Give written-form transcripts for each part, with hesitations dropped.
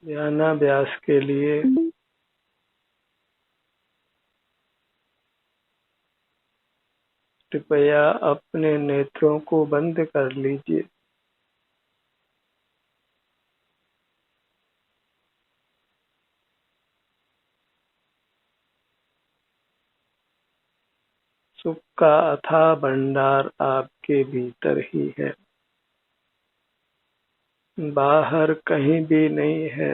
ध्यानाभ्यास के लिए कृपया अपने नेत्रों को बंद कर लीजिए। सुख का अथाह भंडार आपके भीतर ही है, बाहर कहीं भी नहीं है।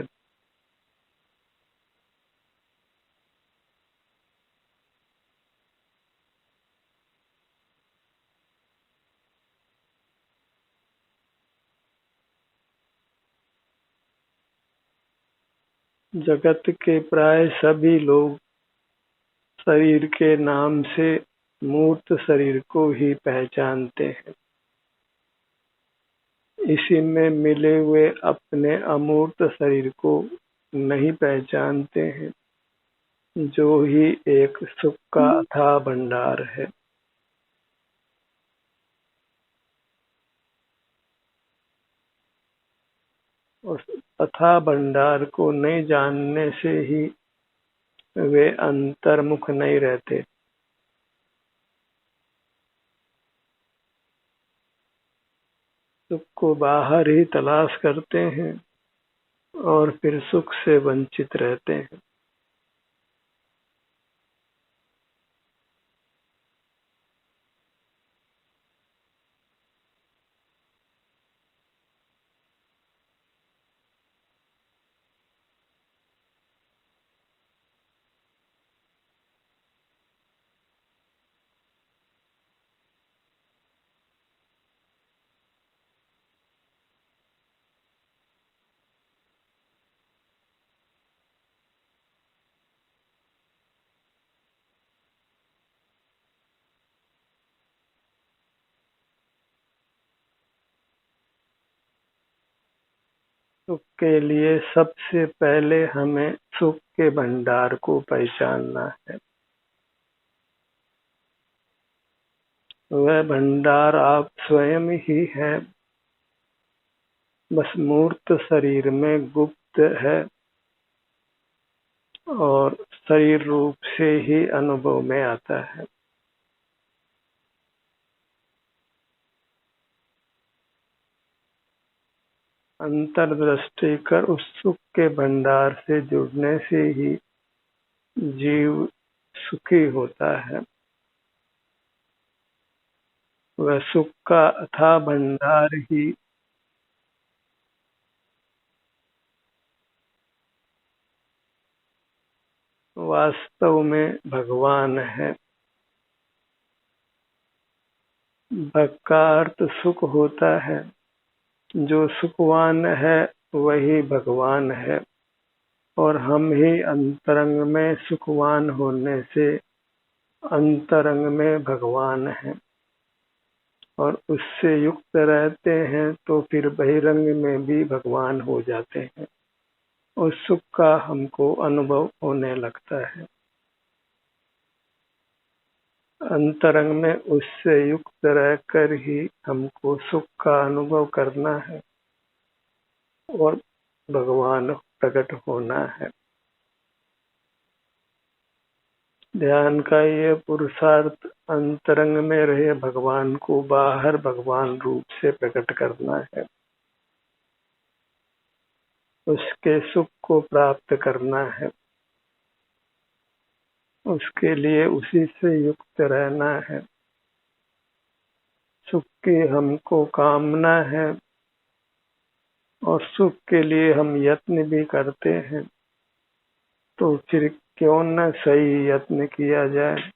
जगत के प्राय सभी लोग शरीर के नाम से मूर्त शरीर को ही पहचानते हैं। इसी में मिले हुए अपने अमूर्त शरीर को नहीं पहचानते हैं, जो ही एक सुख का अथाह भंडार है। उस अथाह भंडार को नहीं जानने से ही वे अंतर्मुख नहीं रहते। सुख को बाहर ही तलाश करते हैं और फिर सुख से वंचित रहते हैं। सुख के लिए सबसे पहले हमें सुख के भंडार को पहचानना है। वह भंडार आप स्वयं ही हैं, बस मूर्त शरीर में गुप्त है और शरीर रूप से ही अनुभव में आता है। अंतर्दृष्टि कर उस सुख के भंडार से जुड़ने से ही जीव सुखी होता है। वह सुख का अथाह भंडार ही वास्तव में भगवान है। भग का अर्थ सुख होता है। जो सुखवान है वही भगवान है और हम ही अंतरंग में सुखवान होने से अंतरंग में भगवान हैं और उससे युक्त रहते हैं तो फिर बहिरंग में भी भगवान हो जाते हैं और सुख का हमको अनुभव होने लगता है। अंतरंग में उससे युक्त रहकर ही हमको सुख का अनुभव करना है और भगवान प्रकट होना है। ध्यान का ये पुरुषार्थ अंतरंग में रहे भगवान को बाहर भगवान रूप से प्रकट करना है, उसके सुख को प्राप्त करना है, उसके लिए उसी से युक्त रहना है। सुख की हमको कामना है और सुख के लिए हम यत्न भी करते हैं, तो फिर क्यों न सही यत्न किया जाए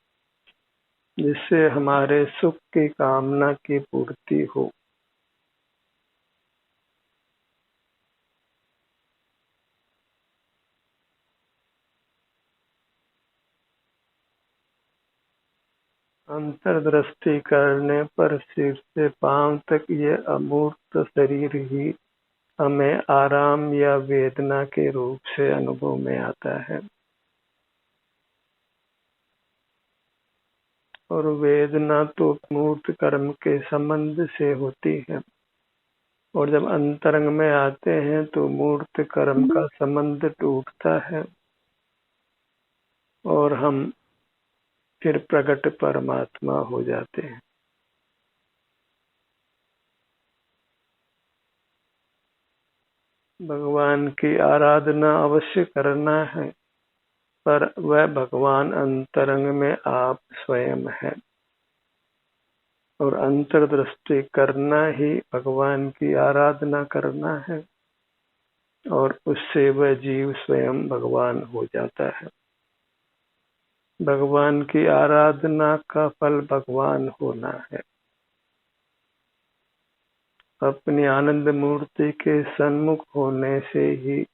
जिससे हमारे सुख की कामना की पूर्ति हो। अंतर्दृष्टि करने पर सिर से पांव तक ये अमूर्त शरीर ही हमें आराम या वेदना के रूप से अनुभव में आता है और वेदना तो मूर्त कर्म के संबंध से होती है। और जब अंतरंग में आते हैं तो मूर्त कर्म का संबंध टूटता है और हम फिर प्रकट परमात्मा हो जाते हैं। भगवान की आराधना अवश्य करना है, पर वह भगवान अंतरंग में आप स्वयं है और अंतर्दृष्टि करना ही भगवान की आराधना करना है और उससे वह जीव स्वयं भगवान हो जाता है। भगवान की आराधना का फल भगवान होना है। अपनी आनंद मूर्ति के सन्मुख होने से ही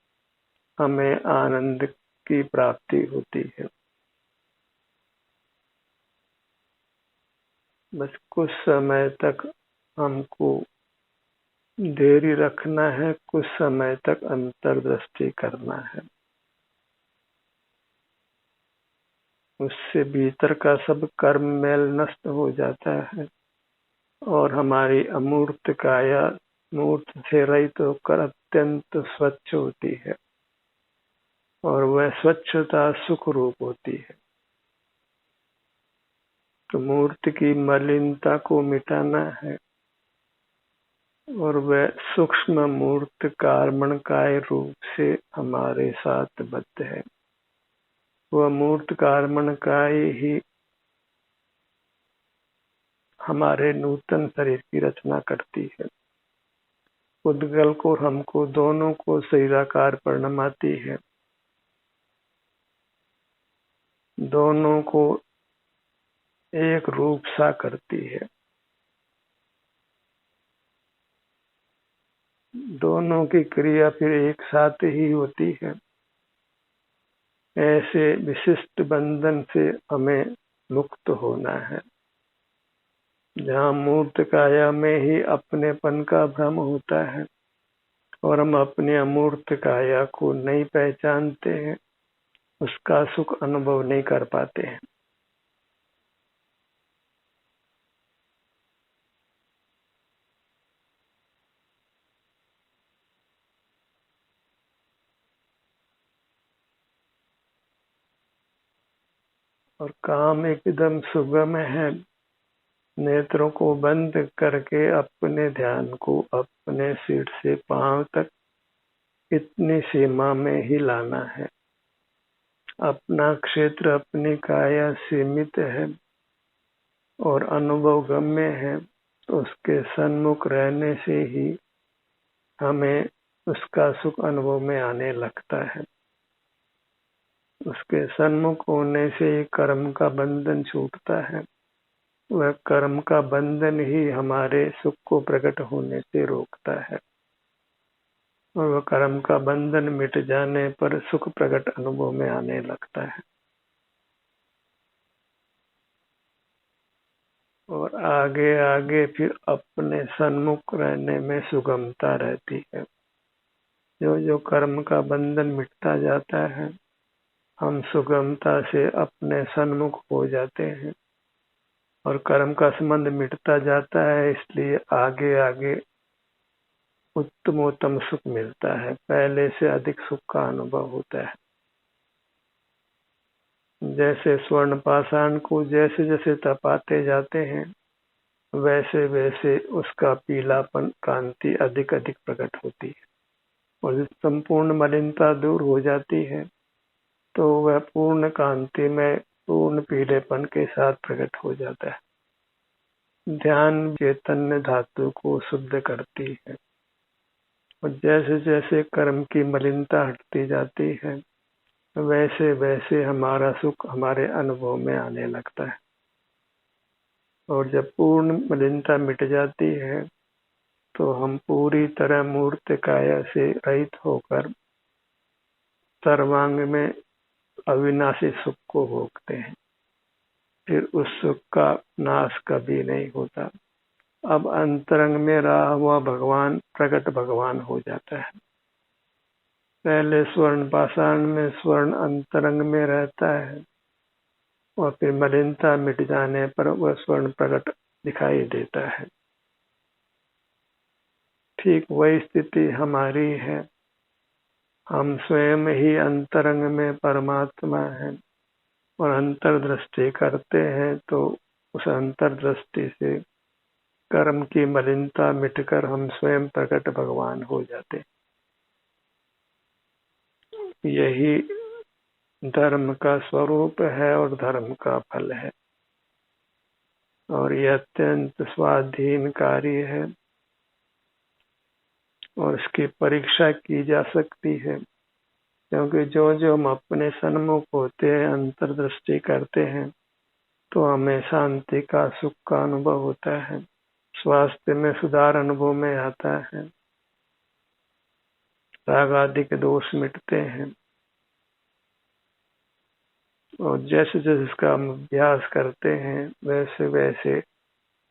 हमें आनंद की प्राप्ति होती है। बस कुछ समय तक हमको धैर्य रखना है, कुछ समय तक अंतर्दृष्टि करना है। उससे भीतर का सब कर्म मेल नष्ट हो जाता है और हमारी अमूर्त काया मूर्त से रहित होकर अत्यंत स्वच्छ होती है और वह स्वच्छता सुख रूप होती है। तो मूर्त की मलिनता को मिटाना है और वह सूक्ष्म मूर्त कार्मणकाय रूप से हमारे साथ बद्ध है। वह मूर्त कार्मणकाय ही हमारे नूतन शरीर की रचना करती है। उद्गल को हमको दोनों को शरीराकार परिणमाती है, दोनों को एक रूप सा करती है। दोनों की क्रिया फिर एक साथ ही होती है। ऐसे विशिष्ट बंधन से हमें मुक्त होना है। जहाँ मूर्त काया में ही अपनेपन का भ्रम होता है और हम अपने अमूर्त काया को नहीं पहचानते हैं, उसका सुख अनुभव नहीं कर पाते हैं। और काम एकदम सुगम है। नेत्रों को बंद करके अपने ध्यान को अपने सिर से पांव तक इतनी सीमा में ही लाना है। अपना क्षेत्र अपनी काया सीमित है और अनुभव गम्य है, तो उसके सन्मुख रहने से ही हमें उसका सुख अनुभव में आने लगता है। उसके सन्मुख होने से ही कर्म का बंधन छूटता है। वह कर्म का बंधन ही हमारे सुख को प्रकट होने से रोकता है और वह कर्म का बंधन मिट जाने पर सुख प्रकट अनुभव में आने लगता है और आगे आगे फिर अपने सन्मुख रहने में सुगमता रहती है। जो जो कर्म का बंधन मिटता जाता है, हम सुगमता से अपने सन्मुख हो जाते हैं और कर्म का संबंध मिटता जाता है, इसलिए आगे आगे उत्तमोत्तम सुख मिलता है, पहले से अधिक सुख का अनुभव होता है। जैसे स्वर्ण पाषाण को जैसे जैसे तपाते जाते हैं, वैसे वैसे उसका पीलापन कांति अधिक अधिक प्रकट होती है और संपूर्ण मलिनता दूर हो जाती है, तो वह पूर्ण कांति में पूर्ण पीलेपन के साथ प्रकट हो जाता है। ध्यान चैतन्य धातु को शुद्ध करती है और जैसे जैसे कर्म की मलिनता हटती जाती है, वैसे वैसे हमारा सुख हमारे अनुभव में आने लगता है और जब पूर्ण मलिनता मिट जाती है, तो हम पूरी तरह मूर्त काया से रहित होकर सर्वांग में अविनाशी सुख को भोगते हैं। फिर उस सुख का नाश कभी नहीं होता। अब अंतरंग में रहा हुआ भगवान प्रकट भगवान हो जाता है। पहले स्वर्ण पाषाण में स्वर्ण अंतरंग में रहता है और फिर मलिनता मिट जाने पर वह स्वर्ण प्रकट दिखाई देता है। ठीक वही स्थिति हमारी है। हम स्वयं ही अंतरंग में परमात्मा है और अंतर्दृष्टि करते हैं तो उस अंतर्दृष्टि से कर्म की मलिनता मिटकर हम स्वयं प्रकट भगवान हो जाते। यही धर्म का स्वरूप है और धर्म का फल है, और यह अत्यंत स्वाधीन कार्य है और इसकी परीक्षा की जा सकती है, क्योंकि जो जो हम अपने सन्मुख होते हैं, अंतर्दृष्टि करते हैं, तो हमें शांति का, सुख का अनुभव होता है, स्वास्थ्य में सुधार अनुभव में आता है, राग आदि के दोष मिटते हैं। और जैसे जैसे इसका हम अभ्यास करते हैं वैसे वैसे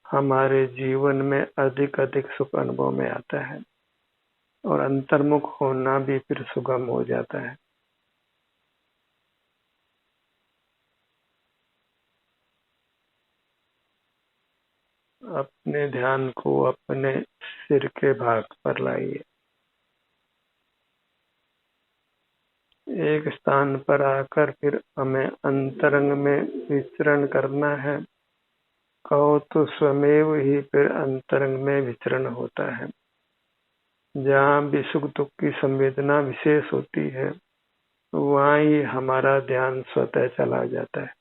हमारे जीवन में अधिक अधिक सुख अनुभव में आता है और अंतर्मुख होना भी फिर सुगम हो जाता है। अपने ध्यान को अपने सिर के भाग पर लाइए। एक स्थान पर आकर फिर हमें अंतरंग में विचरण करना है। कहो तो स्वमेव ही फिर अंतरंग में विचरण होता है। जहाँ भी सुख दुख की संवेदना विशेष होती है वहाँ ही हमारा ध्यान स्वतः चला जाता है।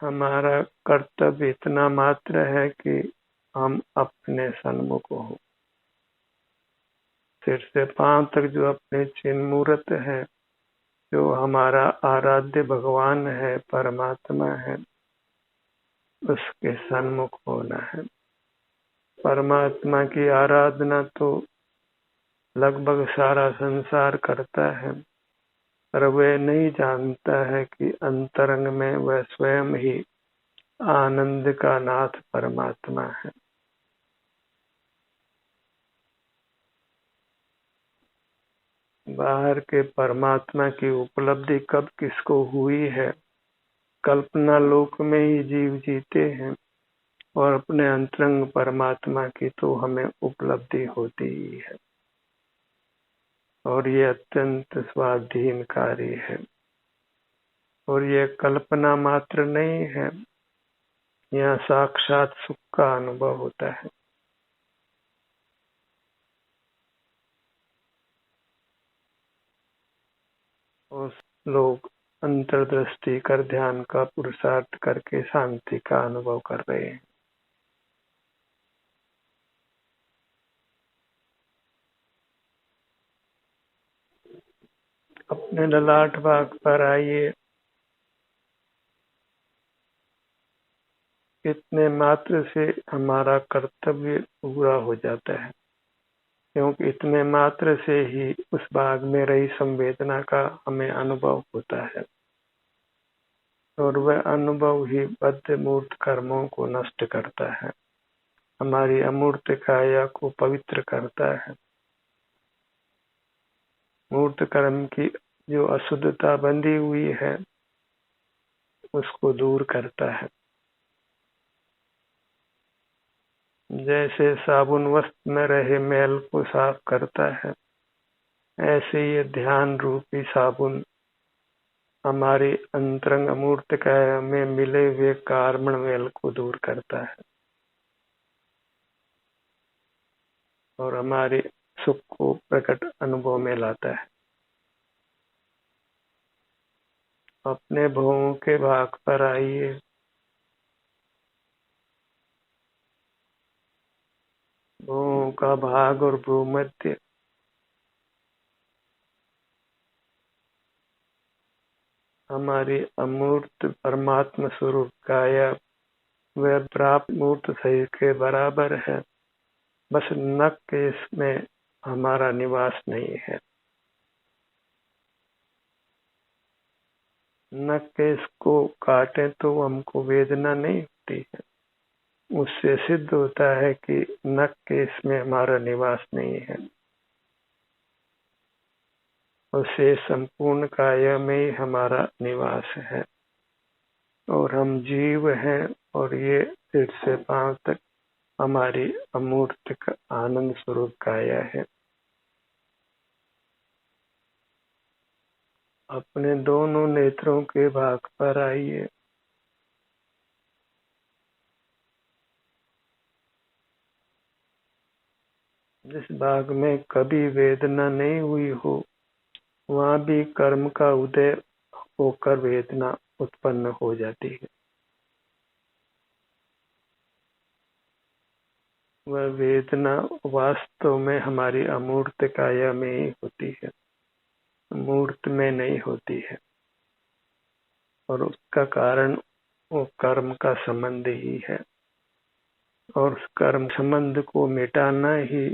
हमारा कर्तव्य इतना मात्र है कि हम अपने सन्मुख हो। सिर से पांव तक जो अपने चिन्ह मूर्त है, जो हमारा आराध्य भगवान है, परमात्मा है, उसके सन्मुख होना है। परमात्मा की आराधना तो लगभग सारा संसार करता है, पर वह नहीं जानता है कि अंतरंग में वह स्वयं ही आनंद का नाथ परमात्मा है। बाहर के परमात्मा की उपलब्धि कब किसको हुई है? कल्पना लोक में ही जीव जीते हैं और अपने अंतरंग परमात्मा की तो हमें उपलब्धि होती ही है, और ये अत्यंत स्वाधीन कार्य है और ये कल्पना मात्र नहीं है, यहाँ साक्षात सुख का अनुभव होता है। और लोग अंतर्दृष्टि कर ध्यान का पुरुषार्थ करके शांति का अनुभव कर रहे हैं। अपने ललाट भाग पर आइए। इतने मात्र से हमारा कर्तव्य पूरा हो जाता है, क्योंकि इतने मात्र से ही उस भाग में रही संवेदना का हमें अनुभव होता है, और वह अनुभव ही बद्ध मूर्त कर्मों को नष्ट करता है, हमारी अमूर्त काया को पवित्र करता है। मूर्त कर्म की जो अशुद्धता बंधी हुई है उसको दूर करता है। जैसे साबुन वस्त्र में रहे मैल को साफ करता है, ऐसे ये ध्यान रूपी साबुन हमारी अंतरंग अमूर्त काया में मिले हुए कार्बन मैल को दूर करता है और हमारे सुख को प्रकट अनुभव में लाता है। अपने भवों के भाग पर आइए। भवों का भाग और भूमध्य हमारी अमूर्त परमात्मा स्वरूप काया वह प्राप्त मूर्त शरीर के बराबर है, बस नख के इसमें हमारा निवास नहीं है। नख के इसको काटे तो हमको वेदना नहीं होती है, उससे सिद्ध होता है कि नख के इसमें हमारा निवास नहीं है। उससे संपूर्ण काया में ही हमारा निवास है और हम जीव हैं, और ये सिर से पांव तक हमारी अमूर्त आनंद स्वरूप काया है। अपने दोनों नेत्रों के भाग पर आइए। जिस भाग में कभी वेदना नहीं हुई हो, वहां भी कर्म का उदय होकर वेदना उत्पन्न हो जाती है। वह वेदना वास्तव में हमारी अमूर्त काया में ही होती है, मूर्त में नहीं होती है। और उसका कारण वो कर्म का संबंध ही है, और उस कर्म संबंध को मिटाना ही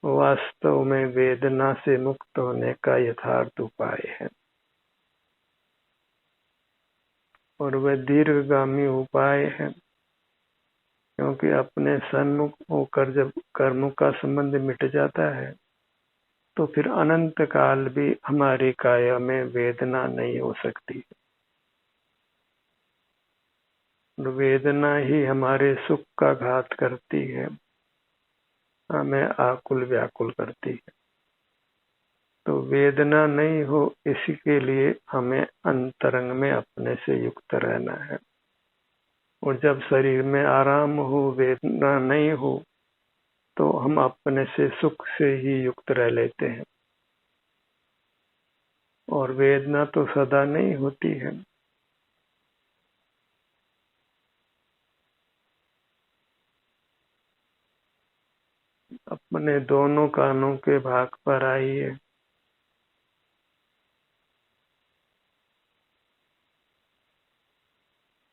वास्तव में वेदना से मुक्त होने का यथार्थ उपाय है। और वह दीर्घगामी उपाय है, क्योंकि अपने सन्मुख होकर जब कर्मों का संबंध मिट जाता है तो फिर अनंत काल भी हमारी काया में वेदना नहीं हो सकती। वेदना ही हमारे सुख का घात करती है, हमें आकुल व्याकुल करती है। तो वेदना नहीं हो, इसी के लिए हमें अंतरंग में अपने से युक्त रहना है। और जब शरीर में आराम हो, वेदना नहीं हो, तो हम अपने से सुख से ही युक्त रह लेते हैं। और वेदना तो सदा नहीं होती है। अपने दोनों कानों के भाग पर आइए।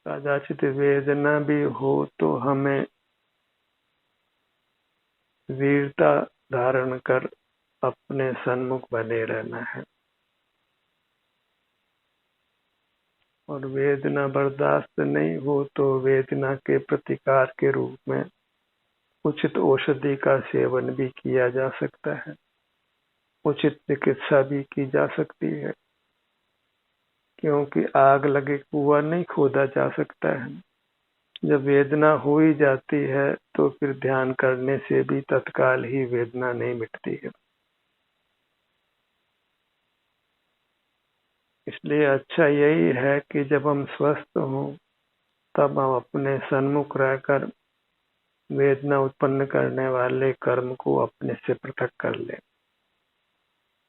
कदाचित वेदना भी हो तो हमें वीरता धारण कर अपने सन्मुख बने रहना है। और वेदना बर्दाश्त नहीं हो तो वेदना के प्रतिकार के रूप में उचित औषधि का सेवन भी किया जा सकता है, उचित चिकित्सा भी की जा सकती है। क्योंकि आग लगे कुआं नहीं खोदा जा सकता है। जब वेदना हो ही जाती है तो फिर ध्यान करने से भी तत्काल ही वेदना नहीं मिटती है। इसलिए अच्छा यही है कि जब हम स्वस्थ हों तब हम अपने सन्मुख रहकर वेदना उत्पन्न करने वाले कर्म को अपने से पृथक कर लें,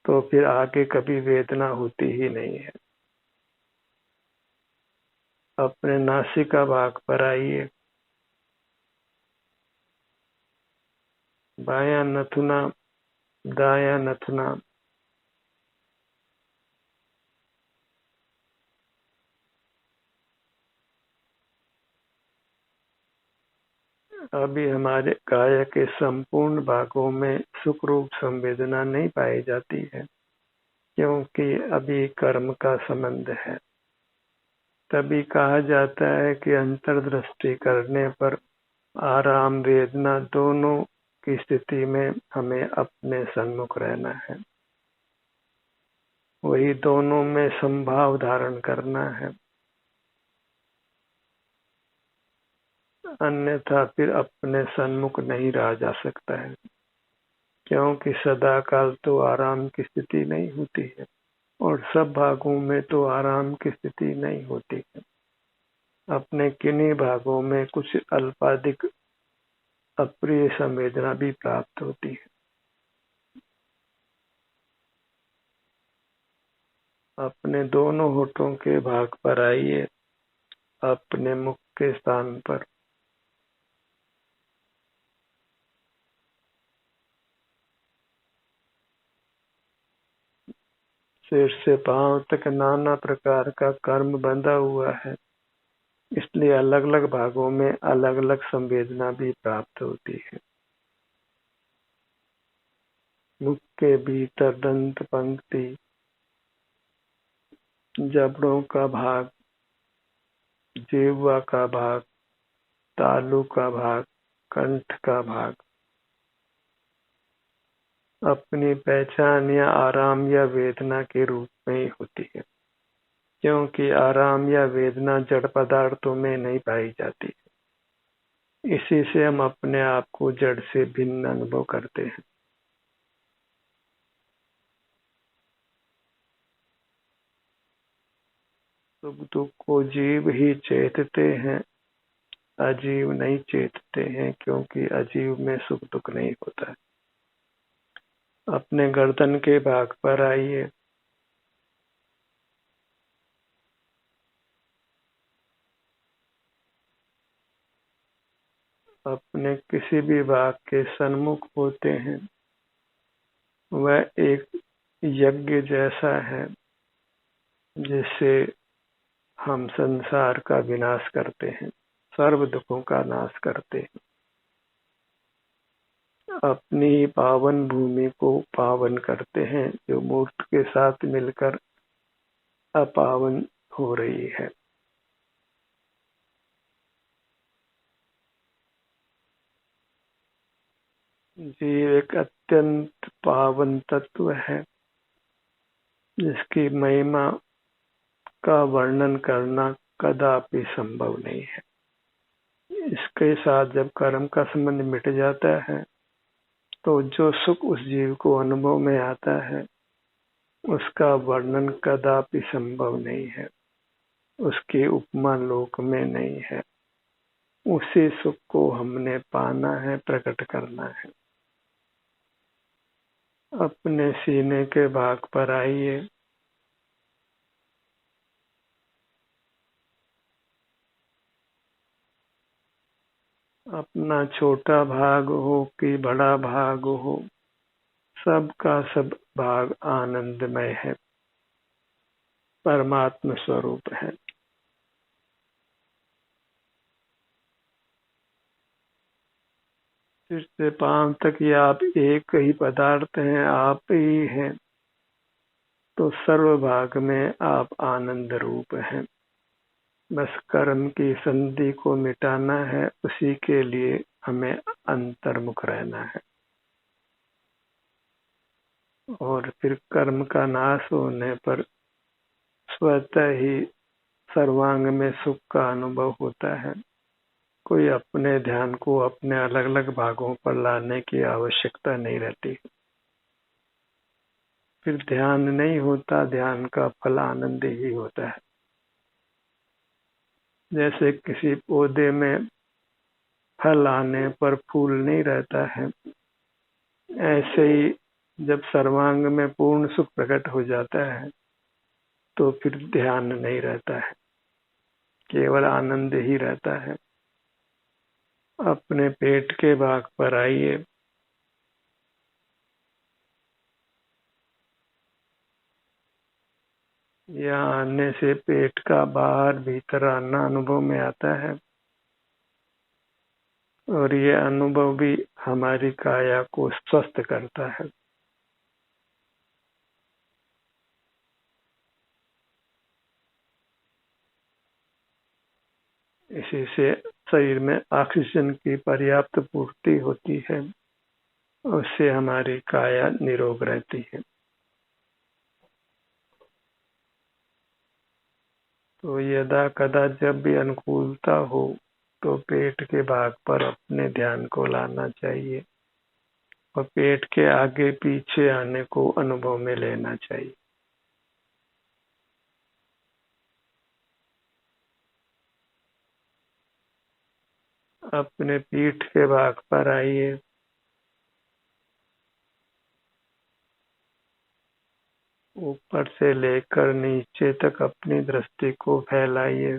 तो फिर आगे कभी वेदना होती ही नहीं है। अपने नासिका भाग पर आइए। बायां नथुना, दायां नथुना, अभी हमारे काया के संपूर्ण भागों में सुख रूप संवेदना नहीं पाई जाती है, क्योंकि अभी कर्म का संबंध है। तभी कहा जाता है कि अंतर्दृष्टि करने पर आराम वेदना दोनों की स्थिति में हमें अपने सन्मुख रहना है, वही दोनों में संभाव धारण करना है। अन्यथा फिर अपने सन्मुख नहीं रहा जा सकता है, क्योंकि सदा काल तो आराम की स्थिति नहीं होती है और सब भागों में तो आराम की स्थिति नहीं होती है। अपने किन्हीं भागों में कुछ अल्पाधिक अप्रिय संवेदना भी प्राप्त होती है। अपने दोनों होठों के भाग पर आइए, अपने मुख के स्थान पर। सिर से पांव तक नाना प्रकार का कर्म बंधा हुआ है, इसलिए अलग अलग भागों में अलग अलग संवेदना भी प्राप्त होती है। मुख के भीतर दंत पंक्ति, जबड़ों का भाग, जिह्वा का भाग, तालू का भाग, कंठ का भाग अपनी पहचान या आराम या वेदना के रूप में ही होती है, क्योंकि आराम या वेदना जड़ पदार्थों में नहीं पाई जाती। इसी से हम अपने आप को जड़ से भिन्न अनुभव करते हैं। सुख दुख को जीव ही चेतते हैं, अजीव नहीं चेतते हैं, क्योंकि अजीव में सुख दुख नहीं होता है। अपने गर्दन के भाग पर आइए। अपने किसी भी भाग के सन्मुख होते हैं, वह एक यज्ञ जैसा है जिससे हम संसार का विनाश करते हैं, सर्व दुखों का नाश करते हैं, अपनी पावन भूमि को पावन करते हैं जो मूर्त के साथ मिलकर अपावन हो रही है। जीव एक अत्यंत पावन तत्व है जिसकी महिमा का वर्णन करना कदापि संभव नहीं है। इसके साथ जब कर्म का संबंध मिट जाता है तो जो सुख उस जीव को अनुभव में आता है उसका वर्णन कदापि संभव नहीं है, उसकी उपमा लोक में नहीं है। उसी सुख को हमने पाना है, प्रकट करना है। अपने सीने के भाग पर आइए। अपना छोटा भाग हो कि बड़ा भाग हो, सबका सब भाग आनंदमय है, परमात्म स्वरूप है। सिर से पांव तक ये आप एक ही पदार्थ हैं, आप ही हैं, तो सर्व भाग में आप आनंद रूप हैं। बस कर्म की संधि को मिटाना है, उसी के लिए हमें अंतर्मुख रहना है। और फिर कर्म का नाश होने पर स्वतः ही सर्वांग में सुख का अनुभव होता है। कोई अपने ध्यान को अपने अलग अलग भागों पर लाने की आवश्यकता नहीं रहती। फिर ध्यान नहीं होता, ध्यान का फल आनंद ही होता है। जैसे किसी पौधे में फल आने पर फूल नहीं रहता है, ऐसे ही जब सर्वांग में पूर्ण सुख प्रकट हो जाता है तो फिर ध्यान नहीं रहता है, केवल आनंद ही रहता है। अपने पेट के भाग पर आइए। यहाँ आने से पेट का बाहर भीतर आना अनुभव में आता है, और ये अनुभव भी हमारी काया को स्वस्थ करता है। इसी से शरीर में ऑक्सीजन की पर्याप्त पूर्ति होती है, उससे हमारी काया निरोग रहती है। तो यदा कदा जब भी अनुकूलता हो तो पेट के भाग पर अपने ध्यान को लाना चाहिए और पेट के आगे पीछे आने को अनुभव में लेना चाहिए। अपने पीठ के भाग पर आइए। ऊपर से लेकर नीचे तक अपनी दृष्टि को फैलाइए।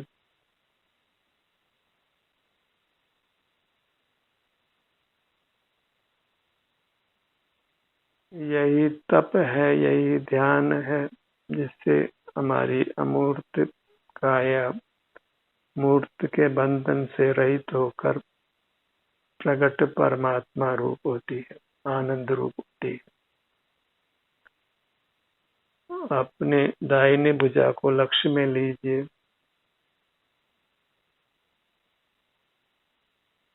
यही तप है, यही ध्यान है जिससे हमारी अमूर्त काया मूर्त के बंधन से रहित होकर प्रकट परमात्मा रूप होती है, आनंद रूप होती है। अपने दाहिने भुजा को लक्ष्य में लीजिए।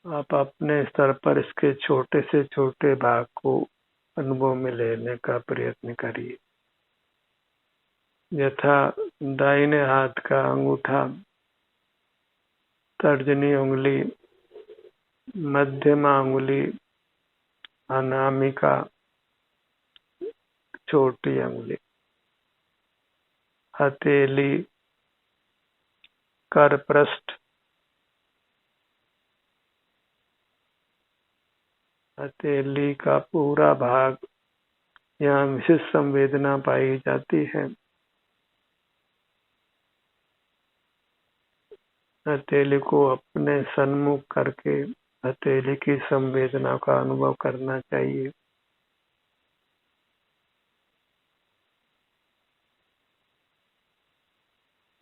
आप अपने स्तर पर इसके छोटे से छोटे भाग को अनुभव में लेने का प्रयत्न करिए। यथा दाहिने हाथ का अंगूठा, तर्जनी उंगली मध्यमा अंगुली, अनामिका, छोटी अंगुली, हथेली, करपृष्ठ, हथेली का पूरा भाग, यहाँ विशेष संवेदना पाई जाती है। हथेली को अपने सन्मुख करके हथेली की संवेदना का अनुभव करना चाहिए।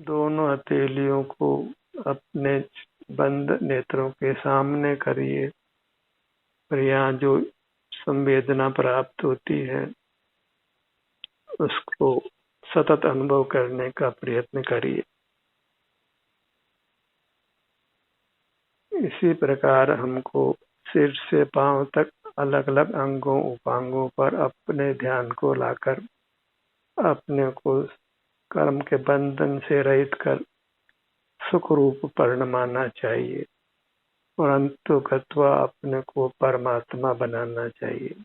दोनों हथेलियों को अपने बंद नेत्रों के सामने करिए और यहाँ जो संवेदना प्राप्त होती है उसको सतत अनुभव करने का प्रयत्न करिए। इसी प्रकार हमको सिर से पांव तक अलग अलग अंगों उपांगों पर अपने ध्यान को लाकर अपने को कर्म के बंधन से रहित कर सुख रूप परिणमाना चाहिए और अंततः अपने को परमात्मा बनाना चाहिए।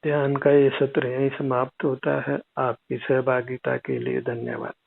ध्यान का ये सत्र यहीं समाप्त होता है। आपकी सहभागिता के लिए धन्यवाद।